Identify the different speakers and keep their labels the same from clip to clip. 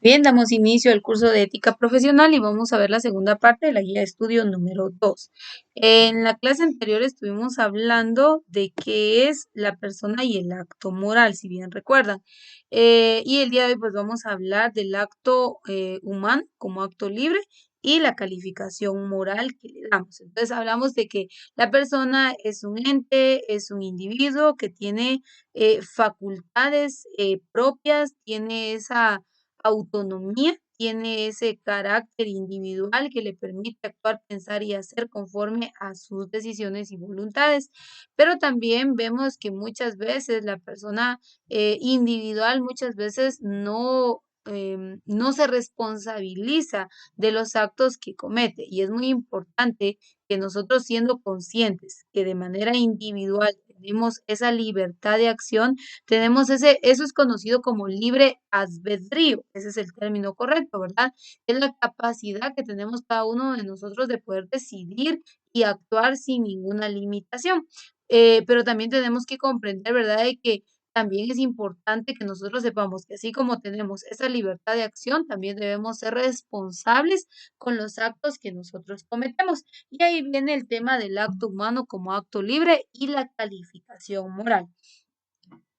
Speaker 1: Bien, damos inicio al curso de ética profesional y vamos a ver la segunda parte de la guía de estudio número 2. En la clase anterior estuvimos hablando de qué es la persona y el acto moral, si bien recuerdan. Y el día de hoy pues vamos a hablar del acto humano como acto libre y la calificación moral que le damos. Entonces hablamos de que la persona es un ente, es un individuo que tiene facultades propias, tiene esa autonomía, tiene ese carácter individual que le permite actuar, pensar y hacer conforme a sus decisiones y voluntades. Pero también vemos que muchas veces la persona individual muchas veces no se responsabiliza de los actos que comete. Y es muy importante que nosotros siendo conscientes que de manera individual tenemos esa libertad de acción, tenemos eso es conocido como libre albedrío, ese es el término correcto, ¿verdad? Es la capacidad que tenemos cada uno de nosotros de poder decidir y actuar sin ninguna limitación. Pero también tenemos que comprender, ¿verdad?, de que también es importante que nosotros sepamos que así como tenemos esa libertad de acción, también debemos ser responsables con los actos que nosotros cometemos. Y ahí viene el tema del acto humano como acto libre y la calificación moral.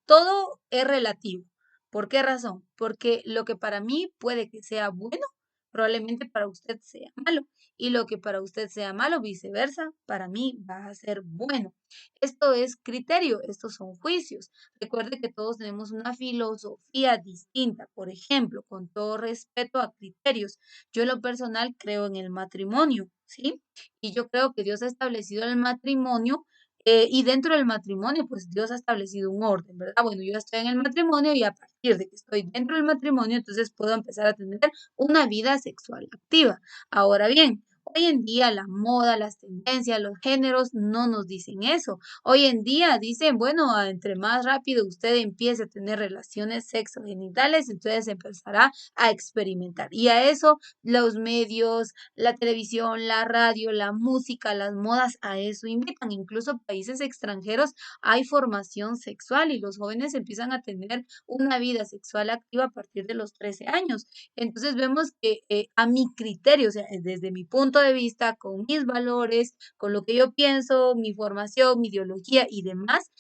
Speaker 1: Todo es relativo. ¿Por qué razón? Porque lo que para mí puede que sea bueno, probablemente para usted sea malo. Y lo que para usted sea malo, viceversa, para mí va a ser bueno. Esto es criterio, estos son juicios. Recuerde que todos tenemos una filosofía distinta. Por ejemplo, con todo respeto a criterios, yo en lo personal creo en el matrimonio, ¿sí? Y yo creo que Dios ha establecido el matrimonio y dentro del matrimonio, pues Dios ha establecido un orden, ¿verdad? Bueno, yo ya estoy en el matrimonio y a partir de que estoy dentro del matrimonio, entonces puedo empezar a tener una vida sexual activa. Ahora bien, hoy en día la moda, las tendencias, los géneros no nos dicen eso. Hoy en día dicen, bueno, entre más rápido usted empiece a tener relaciones sexogenitales, entonces empezará a experimentar. Y a eso los medios, la televisión, la radio, la música, las modas a eso invitan. Incluso países extranjeros hay formación sexual y los jóvenes empiezan a tener una vida sexual activa a partir de los 13 años. Entonces vemos que a mi criterio, o sea, desde mi punto de vista, con mis valores, con lo que yo pienso, mi formación, mi ideología y demás,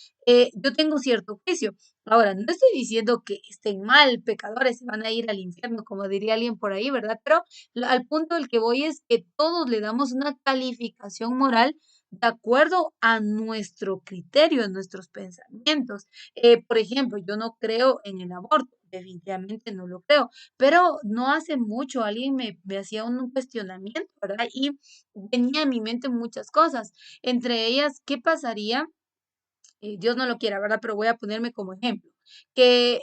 Speaker 1: yo tengo cierto juicio. Ahora, no estoy diciendo que estén mal, pecadores, se van a ir al infierno, como diría alguien por ahí, ¿verdad? Pero al punto del que voy es que todos le damos una calificación moral de acuerdo a nuestro criterio, a nuestros pensamientos. Por ejemplo, yo no creo en el aborto, definitivamente no lo creo, pero no hace mucho alguien me hacía un cuestionamiento, ¿verdad? Y venía a mi mente muchas cosas, entre ellas, ¿qué pasaría? Dios no lo quiera, ¿verdad? Pero voy a ponerme como ejemplo, que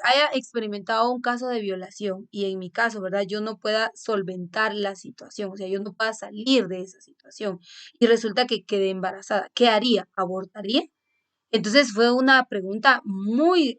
Speaker 1: haya experimentado un caso de violación y en mi caso, ¿verdad? Yo no pueda solventar la situación, o sea, yo no pueda salir de esa situación y resulta que quedé embarazada. ¿Qué haría? ¿Abortaría? Entonces fue una pregunta muy,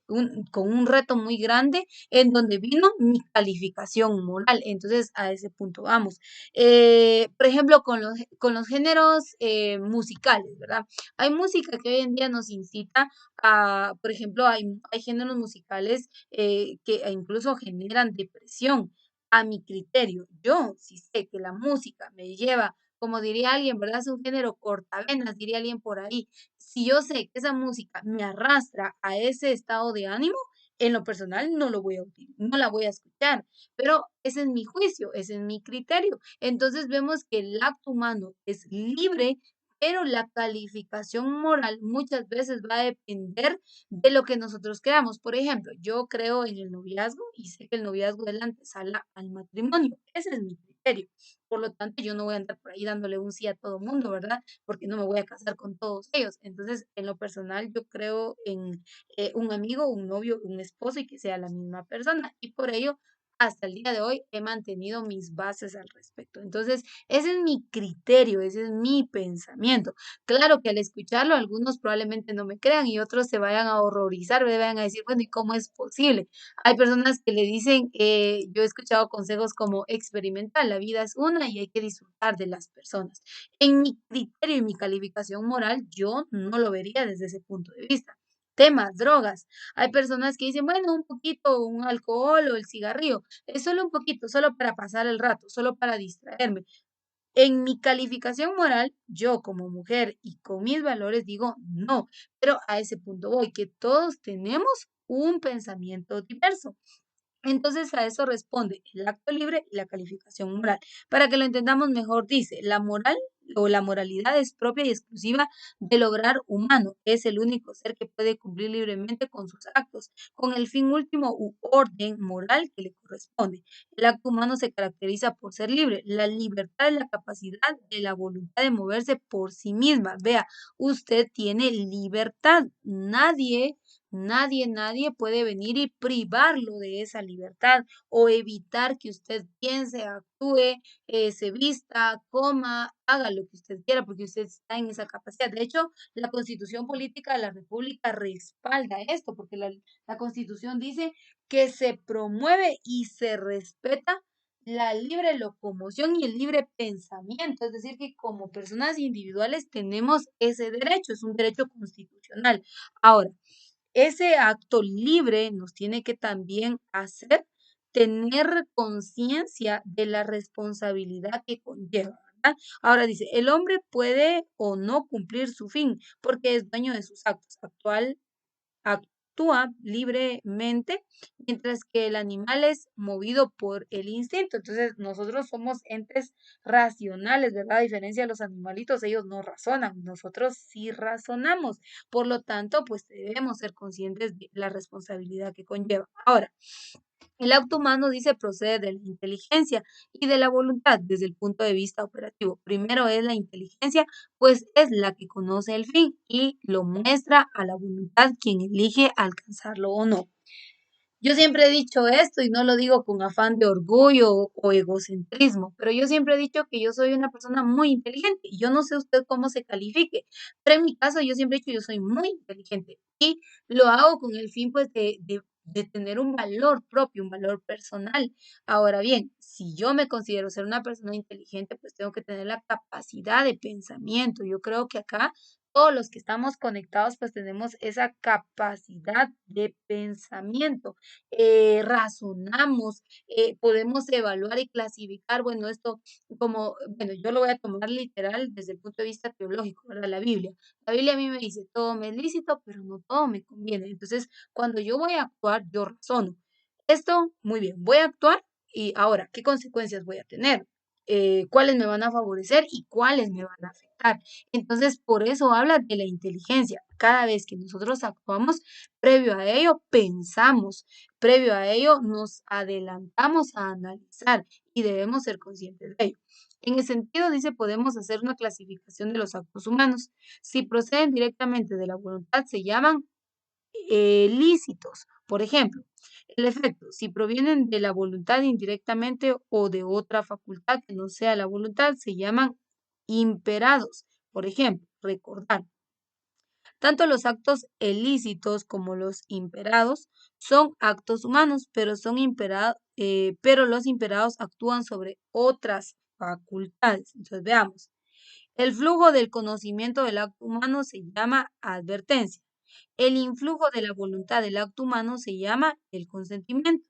Speaker 1: con un reto muy grande en donde vino mi calificación moral. Entonces a ese punto vamos. Por ejemplo, con los géneros musicales, ¿verdad? Hay música que hoy en día nos incita a, por ejemplo, hay géneros musicales que incluso generan depresión. A mi criterio, yo sí sé que la música me lleva, como diría alguien, ¿verdad? Es un género cortavenas, diría alguien por ahí. Si yo sé que esa música me arrastra a ese estado de ánimo, en lo personal no la voy a escuchar, pero ese es mi juicio, ese es mi criterio. Entonces vemos que el acto humano es libre, pero la calificación moral muchas veces va a depender de lo que nosotros creamos. Por ejemplo, yo creo en el noviazgo y sé que el noviazgo es la antesala al matrimonio. Ese es mi criterio. Por lo tanto, yo no voy a andar por ahí dándole un sí a todo mundo, ¿verdad? Porque no me voy a casar con todos ellos. Entonces, en lo personal, yo creo en un amigo, un novio, un esposo y que sea la misma persona. Y por ello, hasta el día de hoy, he mantenido mis bases al respecto. Entonces, ese es mi criterio, ese es mi pensamiento. Claro que al escucharlo, algunos probablemente no me crean y otros se vayan a horrorizar, me vayan a decir, bueno, ¿y cómo es posible? Hay personas que le dicen, yo he escuchado consejos como experimentar, la vida es una y hay que disfrutar de las personas. En mi criterio y mi calificación moral, yo no lo vería desde ese punto de vista. Tema, drogas. Hay personas que dicen, bueno, un poquito, un alcohol o el cigarrillo, es solo un poquito, solo para pasar el rato, solo para distraerme. En mi calificación moral, yo como mujer y con mis valores digo no, pero a ese punto voy, que todos tenemos un pensamiento diverso. Entonces a eso responde el acto libre y la calificación moral. Para que lo entendamos mejor, dice, la moral o la moralidad es propia y exclusiva del lograr humano. Es el único ser que puede cumplir libremente con sus actos, con el fin último u orden moral que le corresponde. El acto humano se caracteriza por ser libre. La libertad es la capacidad de la voluntad de moverse por sí misma. Vea, usted tiene libertad. Nadie puede venir y privarlo de esa libertad o evitar que usted piense, actúe, se vista, coma, haga lo que usted quiera, porque usted está en esa capacidad. De hecho, la Constitución Política de la República respalda esto, porque la Constitución dice que se promueve y se respeta la libre locomoción y el libre pensamiento, es decir, que como personas individuales tenemos ese derecho, es un derecho constitucional. Ahora, ese acto libre nos tiene que también hacer tener conciencia de la responsabilidad que conlleva, ¿verdad? Ahora dice, el hombre puede o no cumplir su fin porque es dueño de sus actos. Actúa libremente, mientras que el animal es movido por el instinto. Entonces, nosotros somos entes racionales, ¿verdad? A diferencia de los animalitos, ellos no razonan, nosotros sí razonamos. Por lo tanto, pues debemos ser conscientes de la responsabilidad que conlleva. Ahora, el acto humano, dice, procede de la inteligencia y de la voluntad desde el punto de vista operativo. Primero es la inteligencia, pues es la que conoce el fin y lo muestra a la voluntad quien elige alcanzarlo o no. Yo siempre he dicho esto y no lo digo con afán de orgullo o egocentrismo, pero yo siempre he dicho que yo soy una persona muy inteligente. Y yo no sé usted cómo se califique, pero en mi caso yo siempre he dicho yo soy muy inteligente y lo hago con el fin pues de tener un valor propio, un valor personal. Ahora bien, si yo me considero ser una persona inteligente, pues tengo que tener la capacidad de pensamiento. Yo creo que acá todos los que estamos conectados pues tenemos esa capacidad de pensamiento, razonamos, podemos evaluar y clasificar, bueno, esto como, bueno, yo lo voy a tomar literal desde el punto de vista teológico, ¿verdad? La Biblia. La Biblia a mí me dice, todo me es lícito, pero no todo me conviene. Entonces, cuando yo voy a actuar, yo razono. Esto, muy bien, voy a actuar y ahora, ¿qué consecuencias voy a tener? ¿Cuáles me van a favorecer y cuáles me van a afectar? Entonces, por eso habla de la inteligencia. Cada vez que nosotros actuamos, previo a ello, pensamos. Previo a ello, nos adelantamos a analizar y debemos ser conscientes de ello. En ese sentido, dice, podemos hacer una clasificación de los actos humanos. Si proceden directamente de la voluntad, se llaman lícitos. Por ejemplo, el efecto, si provienen de la voluntad indirectamente o de otra facultad que no sea la voluntad, se llaman imperados. Por ejemplo, recordar. Tanto los actos ilícitos como los imperados son actos humanos, pero los imperados actúan sobre otras facultades. Entonces, veamos. El flujo del conocimiento del acto humano se llama advertencia. El influjo de la voluntad del acto humano se llama el consentimiento.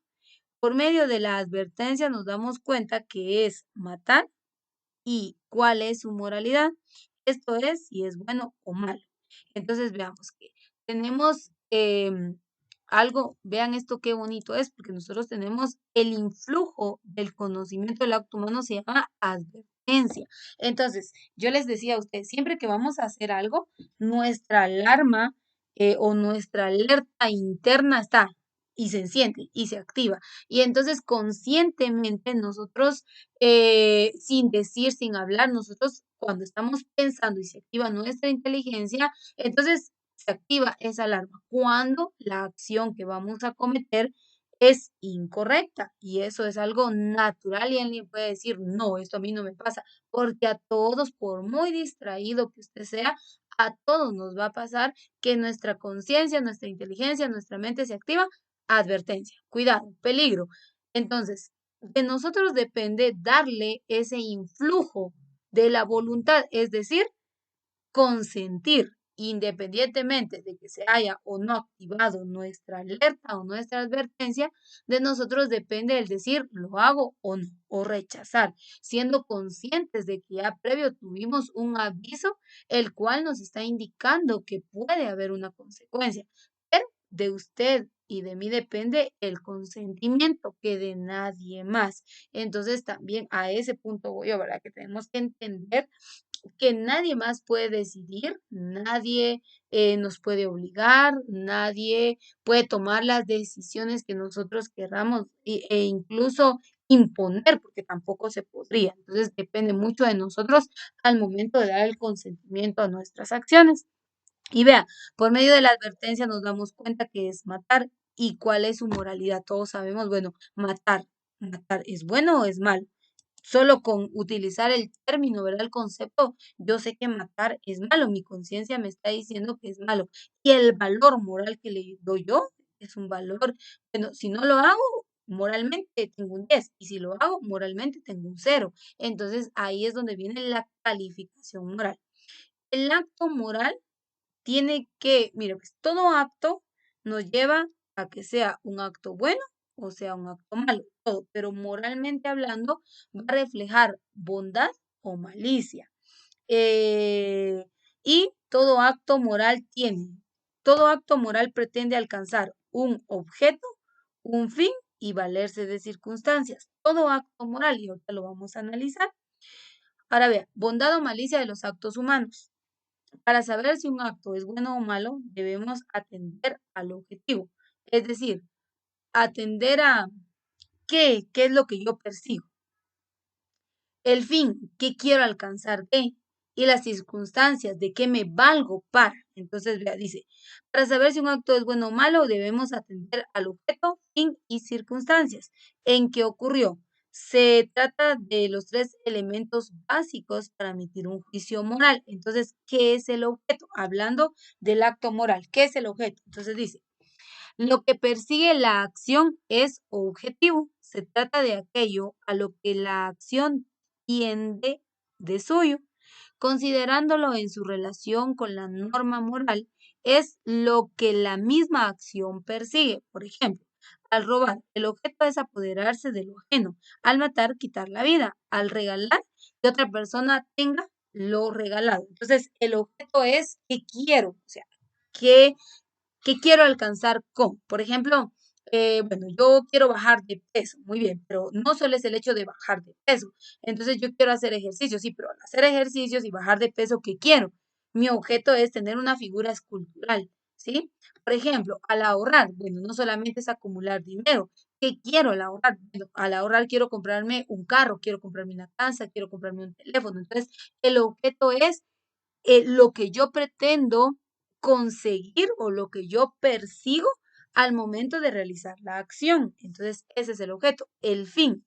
Speaker 1: Por medio de la advertencia nos damos cuenta que es matar y cuál es su moralidad. Esto es si es bueno o malo. Entonces veamos que tenemos algo, vean esto qué bonito es, porque nosotros tenemos el influjo del conocimiento del acto humano, se llama advertencia. Entonces, yo les decía a ustedes, siempre que vamos a hacer algo, nuestra alarma o nuestra alerta interna está y se enciende y se activa. Y entonces conscientemente nosotros sin decir, sin hablar, nosotros cuando estamos pensando y se activa nuestra inteligencia, entonces se activa esa alarma cuando la acción que vamos a cometer es incorrecta y eso es algo natural y alguien puede decir, no, esto a mí no me pasa, porque a todos, por muy distraído que usted sea, a todos nos va a pasar que nuestra conciencia, nuestra inteligencia, nuestra mente se activa. Advertencia, cuidado, peligro. Entonces, de nosotros depende darle ese influjo de la voluntad, es decir, consentir. independientemente de que se haya o no activado nuestra alerta o nuestra advertencia, de nosotros depende el decir lo hago o no, o rechazar, siendo conscientes de que ya previo tuvimos un aviso, el cual nos está indicando que puede haber una consecuencia. Pero de usted y de mí depende el consentimiento, que de nadie más. Entonces también a ese punto voy yo, ¿verdad? Que tenemos que entender que nadie más puede decidir, nadie nos puede obligar, nadie puede tomar las decisiones que nosotros querramos e incluso imponer, porque tampoco se podría. Entonces depende mucho de nosotros al momento de dar el consentimiento a nuestras acciones. Y vea, por medio de la advertencia nos damos cuenta que es matar y cuál es su moralidad. Todos sabemos, bueno, matar es bueno o es malo. Solo con utilizar el término, ¿verdad? El concepto, yo sé que matar es malo, mi conciencia me está diciendo que es malo. Y el valor moral que le doy yo es un valor, bueno, si no lo hago, moralmente tengo un 10 y si lo hago, moralmente tengo un 0. Entonces ahí es donde viene la calificación moral. El acto moral tiene que, mire, pues todo acto nos lleva a que sea un acto bueno o sea un acto malo, todo, pero moralmente hablando va a reflejar bondad o malicia. Eh, y todo acto moral pretende alcanzar un objeto, un fin y valerse de circunstancias. Todo acto moral, y ahorita lo vamos a analizar. Ahora vea, bondad o malicia de los actos humanos. Para saber si un acto es bueno o malo, debemos atender al objetivo, es decir, atender a qué es lo que yo persigo, el fin, qué quiero alcanzar de, y las circunstancias de qué me valgo para. Entonces, vea, dice, para saber si un acto es bueno o malo, debemos atender al objeto, fin y circunstancias. ¿En qué ocurrió? Se trata de los tres elementos básicos para emitir un juicio moral. Entonces, ¿qué es el objeto? Hablando del acto moral, ¿qué es el objeto? Entonces dice, lo que persigue la acción es objetivo. Se trata de aquello a lo que la acción tiende de suyo, considerándolo en su relación con la norma moral, es lo que la misma acción persigue. Por ejemplo, al robar, el objeto es apoderarse de lo ajeno. Al matar, quitar la vida. Al regalar, que otra persona tenga lo regalado. Entonces, el objeto es qué quiero, o sea, qué ¿qué quiero alcanzar con? Por ejemplo, bueno, yo quiero bajar de peso, muy bien, pero no solo es el hecho de bajar de peso. Entonces yo quiero hacer ejercicio, sí, pero al hacer ejercicios y bajar de peso, ¿qué quiero? Mi objeto es tener una figura escultural, ¿sí? Por ejemplo, al ahorrar, bueno, no solamente es acumular dinero. ¿Qué quiero al ahorrar? Bueno, al ahorrar quiero comprarme un carro, quiero comprarme una casa, quiero comprarme un teléfono. Entonces, el objeto es lo que yo pretendo conseguir o lo que yo persigo al momento de realizar la acción. Entonces, ese es el objeto, el fin.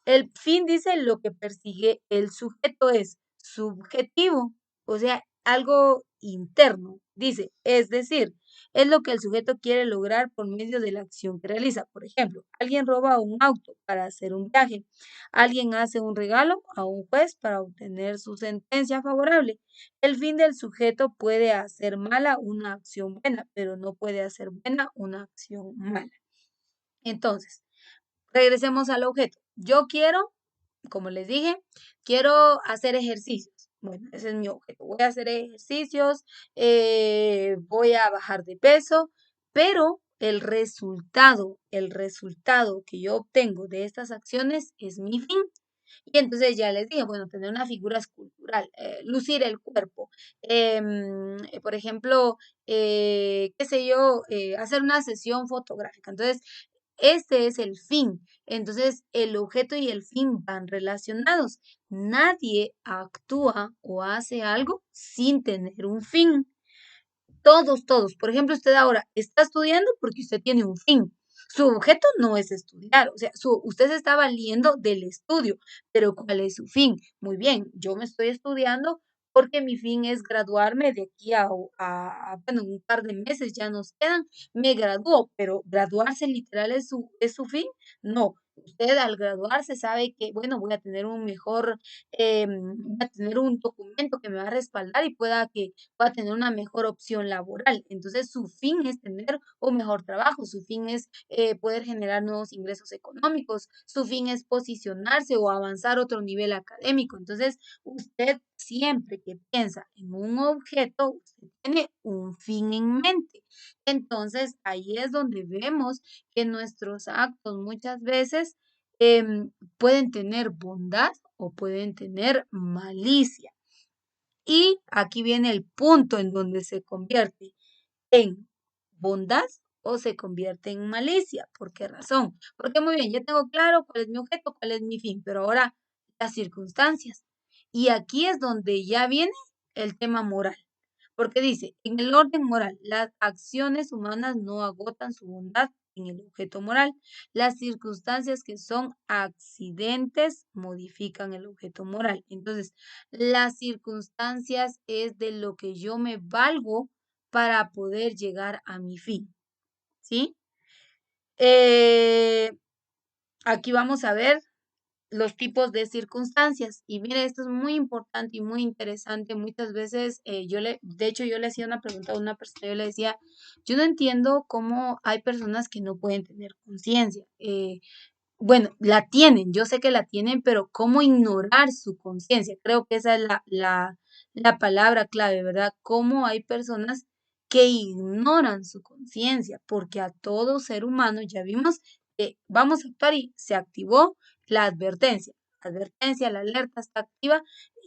Speaker 1: El fin dice lo que persigue el sujeto es subjetivo, o sea, algo interno, dice, es decir, es lo que el sujeto quiere lograr por medio de la acción que realiza. Por ejemplo, alguien roba un auto para hacer un viaje, alguien hace un regalo a un juez para obtener su sentencia favorable. El fin del sujeto puede hacer mala una acción buena, pero no puede hacer buena una acción mala. Entonces, regresemos al objeto. Yo quiero, como les dije, quiero hacer ejercicios. Bueno, ese es mi objeto. Voy a hacer ejercicios, voy a bajar de peso, pero el resultado que yo obtengo de estas acciones es mi fin. Y entonces ya les dije, bueno, tener una figura escultural, lucir el cuerpo, por ejemplo, qué sé yo, hacer una sesión fotográfica. Entonces, este es el fin. Entonces, el objeto y el fin van relacionados. Nadie actúa o hace algo sin tener un fin. Todos. Por ejemplo, usted ahora está estudiando porque usted tiene un fin. Su objeto no es estudiar, o sea, usted se está valiendo del estudio, pero ¿cuál es su fin? Muy bien, yo me estoy estudiando porque mi fin es graduarme de aquí bueno, un par de meses ya nos quedan, me gradúo, pero graduarse literal es su fin. No, Usted al graduarse sabe que, bueno, voy a tener un mejor, voy a tener un documento que me va a respaldar y pueda tener una mejor opción laboral. Entonces, su fin es tener un mejor trabajo, su fin es poder generar nuevos ingresos económicos, su fin es posicionarse o avanzar a otro nivel académico. Entonces, usted siempre que piensa en un objeto, usted tiene un fin en mente. Entonces, ahí es donde vemos que nuestros actos muchas veces pueden tener bondad o pueden tener malicia. Y aquí viene el punto en donde se convierte en bondad o se convierte en malicia. ¿Por qué razón? Porque muy bien, ya tengo claro cuál es mi objeto, cuál es mi fin, pero ahora las circunstancias. Y aquí es donde ya viene el tema moral. Porque dice, en el orden moral, las acciones humanas no agotan su bondad en el objeto moral. Las circunstancias que son accidentes modifican el objeto moral. Entonces, las circunstancias es de lo que yo me valgo para poder llegar a mi fin, ¿sí? Eh, aquí vamos a ver los tipos de circunstancias. Y mire, esto es muy importante y muy interesante. Muchas veces de hecho, yo le hacía una pregunta a una persona, yo le decía, yo no entiendo cómo hay personas que no pueden tener conciencia. Bueno, la tienen, yo sé que la tienen, pero ¿cómo ignorar su conciencia? Creo que esa es la palabra clave, ¿verdad? ¿Cómo hay personas que ignoran su conciencia? Porque a todo ser humano ya vimos que vamos a actuar y se activó la advertencia. Advertencia, la alerta está activa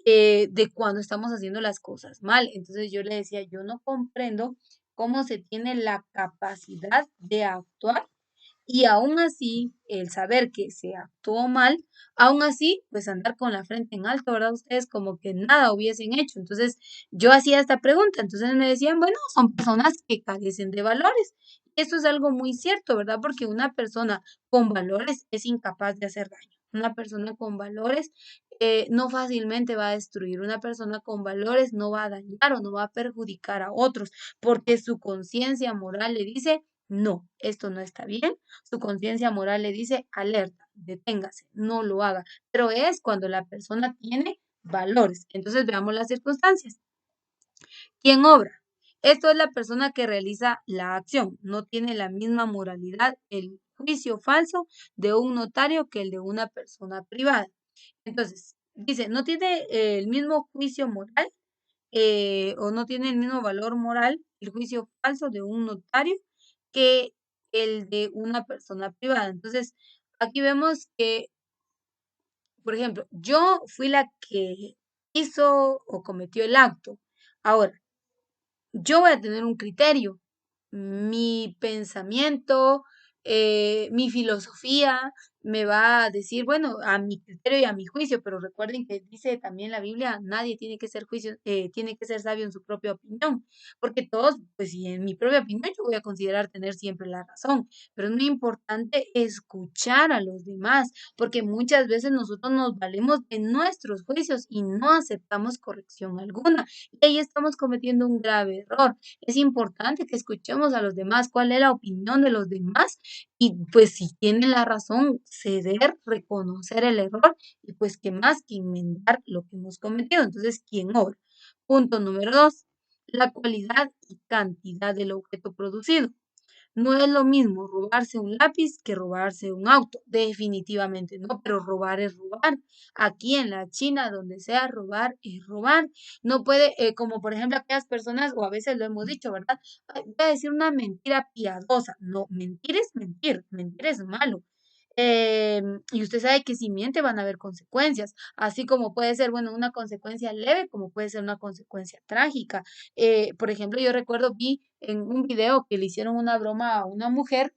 Speaker 1: de cuando estamos haciendo las cosas mal. Entonces yo le decía, yo no comprendo cómo se tiene la capacidad de actuar y aún así, el saber que se actuó mal, aún así, pues andar con la frente en alto, ¿verdad? Ustedes como que nada hubiesen hecho. Entonces, yo hacía esta pregunta, entonces me decían, bueno, son personas que carecen de valores. Esto es algo muy cierto, ¿verdad? Porque una persona con valores es incapaz de hacer daño. Una persona con valores no fácilmente va a destruir. Una persona con valores no va a dañar o no va a perjudicar a otros, porque su conciencia moral le dice, no, esto no está bien. Su conciencia moral le dice, alerta, deténgase, no lo haga. Pero es cuando la persona tiene valores. Entonces veamos las circunstancias. ¿Quién obra? Esto es la persona que realiza la acción. No tiene la misma moralidad el juicio falso de un notario que el de una persona privada. Entonces, dice, no tiene el mismo juicio moral o no tiene el mismo valor moral el juicio falso de un notario que el de una persona privada. Entonces, aquí vemos que, por ejemplo, yo fui la que hizo o cometió el acto. Ahora, yo voy a tener un criterio, mi pensamiento, mi filosofía me va a decir, bueno, a mi criterio y a mi juicio, pero recuerden que dice también la Biblia, nadie tiene que ser tiene que ser sabio en su propia opinión, porque todos, pues si en mi propia opinión yo voy a considerar tener siempre la razón, pero es muy importante escuchar a los demás, porque muchas veces nosotros nos valemos de nuestros juicios y no aceptamos corrección alguna. Y ahí estamos cometiendo un grave error. Es importante que escuchemos a los demás, cuál es la opinión de los demás y pues si tienen la razón, ceder, reconocer el error y pues que más que enmendar lo que hemos cometido. Entonces, ¿quién obra? Punto número dos, la cualidad y cantidad del objeto producido. No es lo mismo robarse un lápiz que robarse un auto, definitivamente no, pero robar es robar. Aquí en la China, donde sea, robar es robar. No puede, como por ejemplo aquellas personas, o a veces lo hemos dicho, ¿verdad? Ay, voy a decir una mentira piadosa. No, mentir es malo. Y usted sabe que si miente van a haber consecuencias, así como puede ser, bueno, una consecuencia leve, como puede ser una consecuencia trágica. Por ejemplo, yo recuerdo, vi en un video que le hicieron una broma a una mujer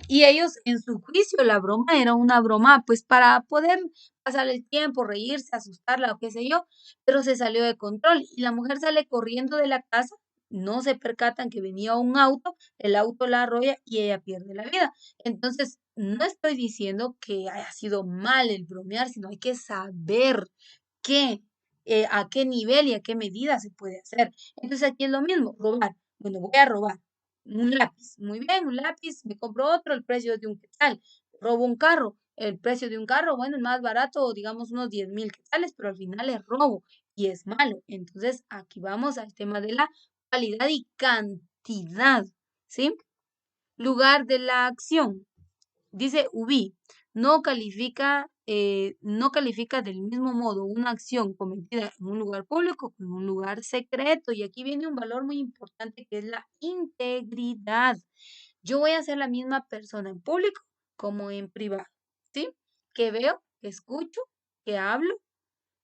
Speaker 1: y ellos en su juicio la broma era una broma pues para poder pasar el tiempo, reírse, asustarla o qué sé yo, pero se salió de control y la mujer sale corriendo de la casa, no se percatan que venía un auto, el auto la arrolla y ella pierde la vida. Entonces, no estoy diciendo que haya sido mal el bromear, sino hay que saber qué, a qué nivel y a qué medida se puede hacer. Entonces aquí es lo mismo, robar. Bueno, voy a robar un lápiz. Muy bien, un lápiz, me compro otro, el precio es de un quetzal. Robo un carro, el precio de un carro, bueno, es más barato, digamos unos 10.000 quetzales, pero al final es robo y es malo. Entonces, aquí vamos al tema de la calidad y cantidad, ¿sí? Lugar de la acción. Dice UBI, no califica del mismo modo una acción cometida en un lugar público como en un lugar secreto. Y aquí viene un valor muy importante que es la integridad. Yo voy a ser la misma persona en público como en privado, ¿sí? Que veo, que escucho, que hablo,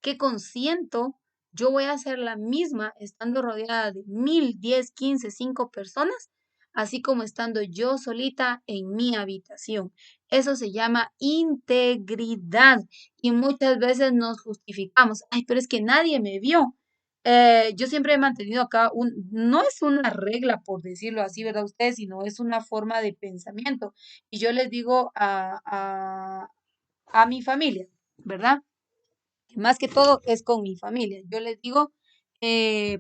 Speaker 1: que consiento, yo voy a ser la misma estando rodeada de 1.000, 10, 15, 5 personas, así como estando yo solita en mi habitación. Eso se llama integridad y muchas veces nos justificamos. Ay, pero es que nadie me vio. Yo siempre he mantenido acá no es una regla por decirlo así, ¿verdad? Ustedes, sino es una forma de pensamiento. Y yo les digo a mi familia, ¿verdad? Más que todo es con mi familia. Yo les digo,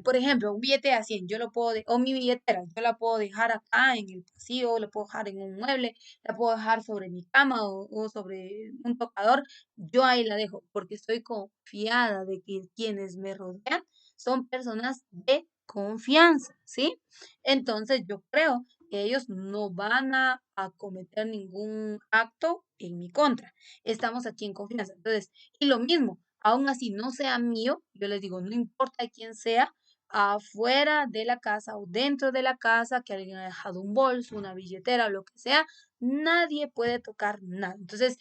Speaker 1: por ejemplo, un billete a 100, yo lo puedo, o mi billetera, yo la puedo dejar acá en el pasillo, la puedo dejar en un mueble, la puedo dejar sobre mi cama o sobre un tocador. Yo ahí la dejo porque estoy confiada de que quienes me rodean son personas de confianza, ¿sí? Entonces yo creo que ellos no van a cometer ningún acto en mi contra. Estamos aquí en confianza. Entonces, y lo mismo, aún así no sea mío, yo les digo, no importa quién sea, afuera de la casa o dentro de la casa, que alguien haya dejado un bolso, una billetera o lo que sea, nadie puede tocar nada. Entonces,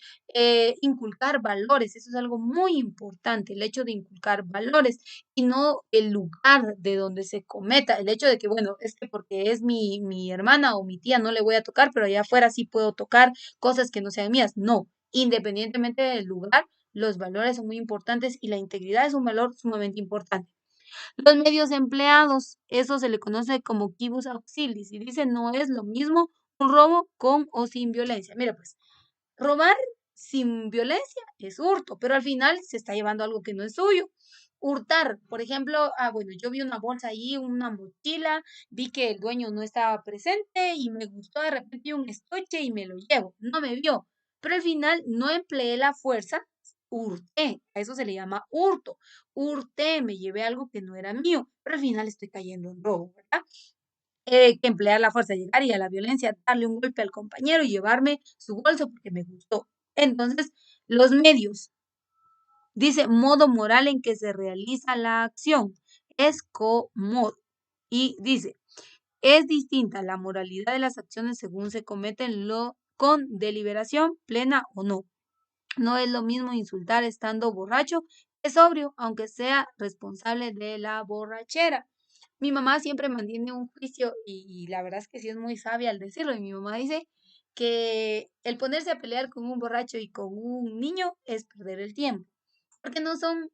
Speaker 1: inculcar valores, eso es algo muy importante, el hecho de inculcar valores y no el lugar de donde se cometa, el hecho de que, bueno, es que porque es mi hermana o mi tía no le voy a tocar, pero allá afuera sí puedo tocar cosas que no sean mías. No, independientemente del lugar, los valores son muy importantes y la integridad es un valor sumamente importante. Los medios empleados, eso se le conoce como quibus auxilis y dice no es lo mismo un robo con o sin violencia. Mira, pues robar sin violencia es hurto, pero al final se está llevando algo que no es suyo. Hurtar, por ejemplo, bueno, yo vi una bolsa ahí, una mochila, vi que el dueño no estaba presente y me gustó de repente un estuche y me lo llevo. No me vio, pero al final no empleé la fuerza, hurté. A eso se le llama hurto. Hurté, me llevé algo que no era mío, pero al final estoy cayendo en robo, ¿verdad? Que emplear la fuerza, llegar y a la violencia, darle un golpe al compañero y llevarme su bolso porque me gustó. Entonces, los medios, dice modo moral en que se realiza la acción, es comodo. Y dice, es distinta la moralidad de las acciones según se cometen con deliberación plena o no. No es lo mismo insultar estando borracho que sobrio, aunque sea responsable de la borrachera. Mi mamá siempre mantiene un juicio y la verdad es que sí es muy sabia al decirlo. Y mi mamá dice que el ponerse a pelear con un borracho y con un niño es perder el tiempo, porque no son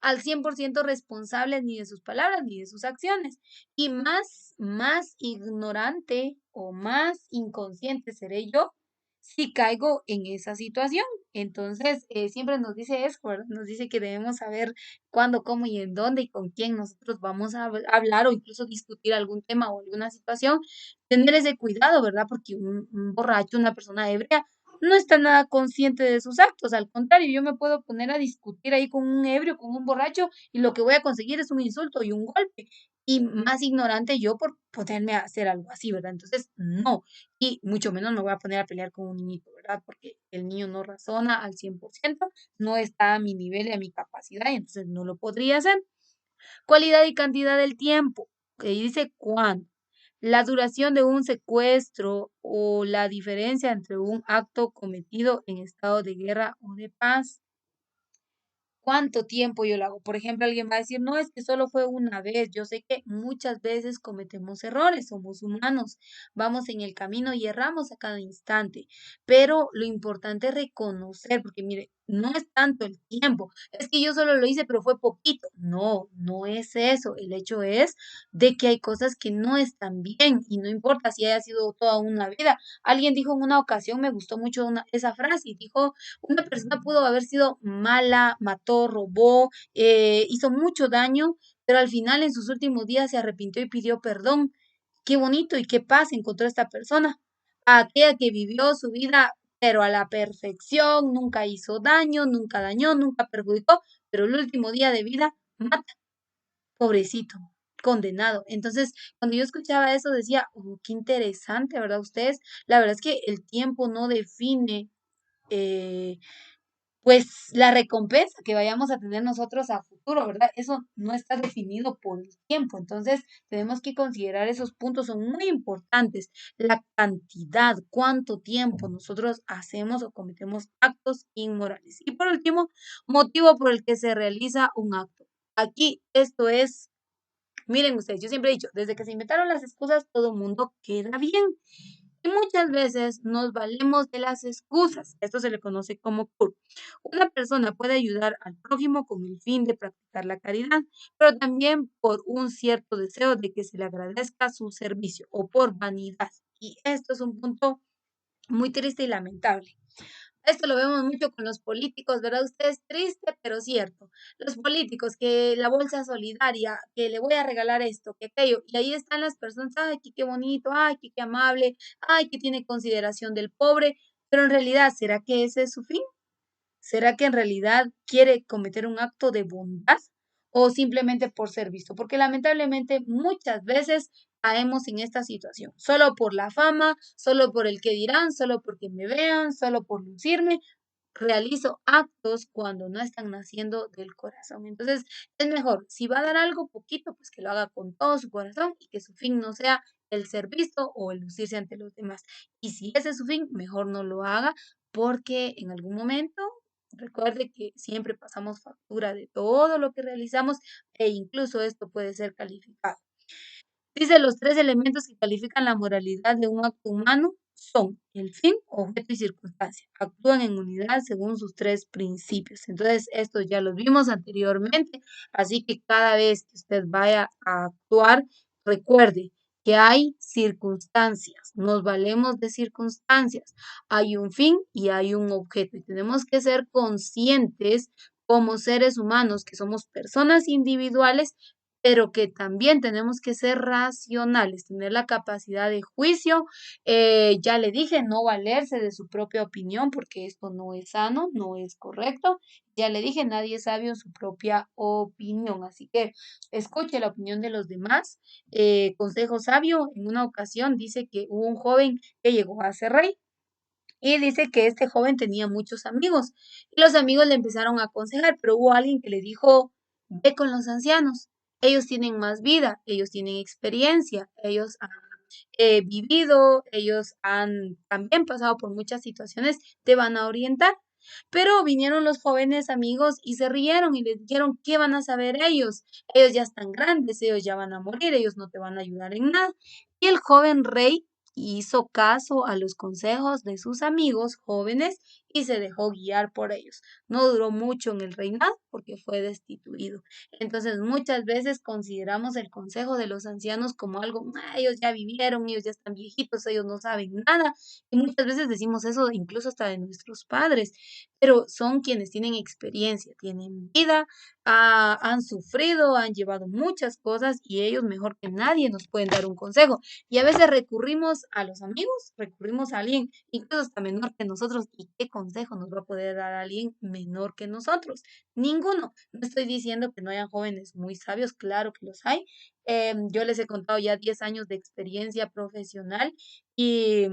Speaker 1: al 100% responsables ni de sus palabras ni de sus acciones. Y más ignorante o más inconsciente seré yo si caigo en esa situación. Entonces, siempre nos dice eso, ¿verdad? Nos dice que debemos saber cuándo, cómo y en dónde y con quién nosotros vamos a hablar o incluso discutir algún tema o alguna situación. Tener ese cuidado, ¿verdad? Porque un borracho, una persona ebria, no está nada consciente de sus actos. Al contrario, yo me puedo poner a discutir ahí con un ebrio, con un borracho, y lo que voy a conseguir es un insulto y un golpe. Y más ignorante yo por ponerme a hacer algo así, ¿verdad? Entonces, no. Y mucho menos me voy a poner a pelear con un niñito, ¿verdad? Porque el niño no razona al 100%, no está a mi nivel y a mi capacidad, y entonces no lo podría hacer. Cualidad y cantidad del tiempo, que dice cuándo. La duración de un secuestro o la diferencia entre un acto cometido en estado de guerra o de paz. ¿Cuánto tiempo yo lo hago? Por ejemplo, alguien va a decir, no, es que solo fue una vez. Yo sé que muchas veces cometemos errores, somos humanos, vamos en el camino y erramos a cada instante, pero lo importante es reconocer, porque mire, no es tanto el tiempo, es que yo solo lo hice, pero fue poquito. No, no es eso. El hecho es de que hay cosas que no están bien y no importa si haya sido toda una vida. Alguien dijo en una ocasión, me gustó mucho esa frase, y dijo, una persona pudo haber sido mala, mató, robó, hizo mucho daño, pero al final en sus últimos días se arrepintió y pidió perdón. Qué bonito y qué paz encontró esta persona. A aquella que vivió su vida pero a la perfección, nunca hizo daño, nunca dañó, nunca perjudicó, pero el último día de vida mata, pobrecito, condenado. Entonces, cuando yo escuchaba eso decía, oh, qué interesante, ¿verdad? Ustedes, la verdad es que el tiempo no define eh, pues la recompensa que vayamos a tener nosotros a futuro, ¿verdad? Eso no está definido por el tiempo. Entonces, tenemos que considerar esos puntos, son muy importantes. La cantidad, cuánto tiempo nosotros hacemos o cometemos actos inmorales. Y por último, motivo por el que se realiza un acto. Aquí esto es, miren ustedes, yo siempre he dicho, desde que se inventaron las excusas, todo el mundo queda bien. Y muchas veces nos valemos de las excusas. Esto se le conoce como CUR. Una persona puede ayudar al prójimo con el fin de practicar la caridad, pero también por un cierto deseo de que se le agradezca su servicio o por vanidad. Y esto es un punto muy triste y lamentable. Esto lo vemos mucho con los políticos, ¿verdad? Usted es triste, pero cierto. Los políticos, que la bolsa solidaria, que le voy a regalar esto, que aquello, y ahí están las personas, ay, qué bonito, ay, qué amable, ay, que tiene consideración del pobre, pero en realidad, ¿será que ese es su fin? ¿Será que en realidad quiere cometer un acto de bondad o simplemente por ser visto? Porque lamentablemente muchas veces caemos en esta situación, solo por la fama, solo por el que dirán, solo porque me vean, solo por lucirme, realizo actos cuando no están naciendo del corazón. Entonces, es mejor, si va a dar algo poquito, pues que lo haga con todo su corazón y que su fin no sea el ser visto o el lucirse ante los demás. Y si ese es su fin, mejor no lo haga porque en algún momento recuerde que siempre pasamos factura de todo lo que realizamos e incluso esto puede ser calificado. Dice, los tres elementos que califican la moralidad de un acto humano son el fin, objeto y circunstancia. Actúan en unidad según sus tres principios. Entonces, estos ya los vimos anteriormente, así que cada vez que usted vaya a actuar, recuerde que hay circunstancias, nos valemos de circunstancias, hay un fin y hay un objeto y tenemos que ser conscientes como seres humanos, que somos personas individuales pero que también tenemos que ser racionales, tener la capacidad de juicio. Ya le dije, no valerse de su propia opinión, porque esto no es sano, no es correcto. Ya le dije, nadie es sabio en su propia opinión, así que escuche la opinión de los demás. Consejo sabio, en una ocasión dice que hubo un joven que llegó a ser rey. Y dice que este joven tenía muchos amigos y los amigos le empezaron a aconsejar, pero hubo alguien que le dijo, ve con los ancianos, ellos tienen más vida, ellos tienen experiencia, ellos han vivido, ellos han también pasado por muchas situaciones, te van a orientar. Pero vinieron los jóvenes amigos y se rieron y les dijeron, ¿qué van a saber ellos? Ellos ya están grandes, ellos ya van a morir, ellos no te van a ayudar en nada. Y el joven rey hizo caso a los consejos de sus amigos jóvenes y se dejó guiar por ellos. No duró mucho en el reinado porque fue destituido. Entonces, muchas veces consideramos el consejo de los ancianos como algo, ellos ya vivieron, ellos ya están viejitos, ellos no saben nada. Y muchas veces decimos eso incluso hasta de nuestros padres, pero son quienes tienen experiencia, tienen vida, han sufrido, han llevado muchas cosas y ellos mejor que nadie nos pueden dar un consejo. Y a veces recurrimos a los amigos, recurrimos a alguien incluso hasta menor que nosotros. ¿Y qué consejo nos va a poder dar alguien menor que nosotros? Ninguno. No estoy diciendo que no hayan jóvenes muy sabios, claro que los hay. Yo les he contado ya 10 años de experiencia profesional y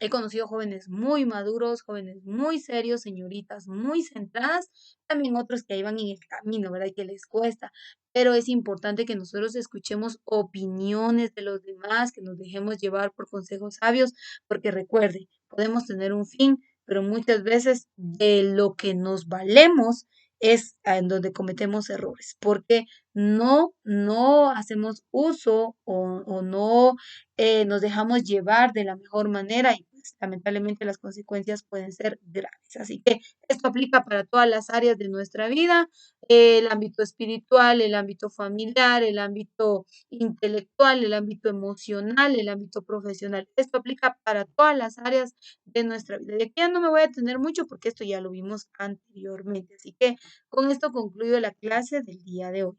Speaker 1: he conocido jóvenes muy maduros, jóvenes muy serios, señoritas muy centradas, también otros que ahí van en el camino, ¿verdad? Y que les cuesta, pero es importante que nosotros escuchemos opiniones de los demás, que nos dejemos llevar por consejos sabios, porque recuerde, podemos tener un fin, pero muchas veces de lo que nos valemos es en donde cometemos errores, porque no hacemos uso o no nos dejamos llevar de la mejor manera y pues, lamentablemente las consecuencias pueden ser graves. Así que esto aplica para todas las áreas de nuestra vida, el ámbito espiritual, el ámbito familiar, el ámbito intelectual, el ámbito emocional, el ámbito profesional. Esto aplica para todas las áreas de nuestra vida. De aquí ya no me voy a tener mucho porque esto ya lo vimos anteriormente. Así que con esto concluyo la clase del día de hoy.